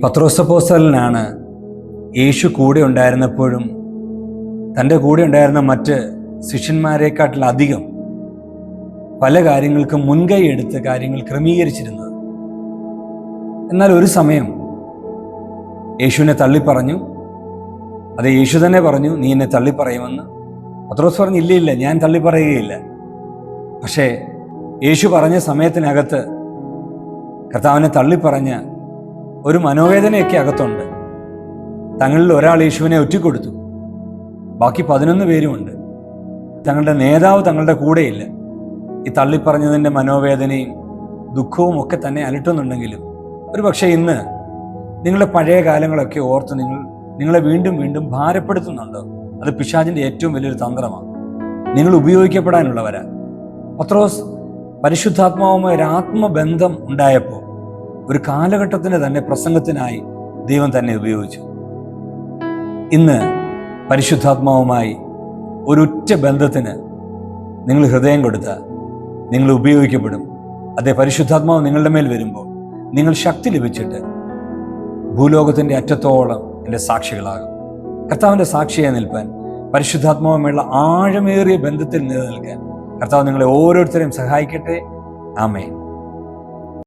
പത്രോസ് അപ്പോസ്തലനാണ് യേശു കൂടെ ഉണ്ടായിരുന്നപ്പോഴും തൻ്റെ കൂടെ ഉണ്ടായിരുന്ന മറ്റ് ശിഷ്യന്മാരെക്കാട്ടിലധികം പല കാര്യങ്ങൾക്കും മുൻകൈ എടുത്ത് കാര്യങ്ങൾ ക്രമീകരിച്ചിരുന്നത്. എന്നാൽ ഒരു സമയം യേശുവിനെ തള്ളിപ്പറഞ്ഞു. അത് യേശു തന്നെ പറഞ്ഞു, നീ എന്നെ തള്ളിപ്പറയുമെന്ന്. പത്രോസ് പറഞ്ഞു, ഇല്ല, ഞാൻ തള്ളിപ്പറയുകയില്ല. പക്ഷേ യേശു പറഞ്ഞ സമയത്തിനകത്ത് കർത്താവിനെ തള്ളിപ്പറഞ്ഞ ഒരു മനോവേദനയൊക്കെ അകത്തുണ്ട്. തങ്ങളിൽ ഒരാൾ യേശുവിനെ ഒറ്റിക്കൊടുത്തു, ബാക്കി 11 പേരുമുണ്ട്. തങ്ങളുടെ നേതാവ് തങ്ങളുടെ കൂടെയില്ല. ഈ തള്ളിപ്പറഞ്ഞതിൻ്റെ മനോവേദനയും ദുഃഖവും ഒക്കെ തന്നെ അലട്ടുന്നുണ്ടെങ്കിലും ഒരു പക്ഷേ ഇന്ന് നിങ്ങളുടെ പഴയ കാലങ്ങളൊക്കെ ഓർത്ത് നിങ്ങളെ വീണ്ടും വീണ്ടും ഭാരപ്പെടുത്തുന്നുണ്ടോ? അത് പിശാചിൻ്റെ ഏറ്റവും വലിയൊരു തന്ത്രമാണ്. നിങ്ങൾ ഉപയോഗിക്കപ്പെടാനുള്ളവരാ. പത്രോസ് പരിശുദ്ധാത്മാവുമായി ഒരു ആത്മബന്ധം ഉണ്ടായപ്പോൾ ഒരു കാലഘട്ടത്തിന് തന്നെ പ്രസംഗത്തിനായി ദൈവം തന്നെ ഉപയോഗിച്ചു. ഇന്ന് പരിശുദ്ധാത്മാവുമായി ഒരുറ്റ ബന്ധത്തിന് നിങ്ങൾ ഹൃദയം കൊടുത്താൽ നിങ്ങൾ ഉപയോഗിക്കപ്പെടും. അതേ പരിശുദ്ധാത്മാവ് നിങ്ങളുടെ മേൽ വരുമ്പോൾ നിങ്ങൾ ശക്തി ലഭിച്ചിട്ട് ഭൂലോകത്തിൻ്റെ അറ്റത്തോളം എൻ്റെ സാക്ഷികളാകും. കർത്താവിൻ്റെ സാക്ഷിയായി നിൽപ്പാൻ, പരിശുദ്ധാത്മാവുമായുള്ള ആഴമേറിയ ബന്ധത്തിൽ നിലനിൽക്കാൻ കർത്താവ് നിങ്ങളെ ഓരോരുത്തരെയും സഹായിക്കട്ടെ. ആമേൻ.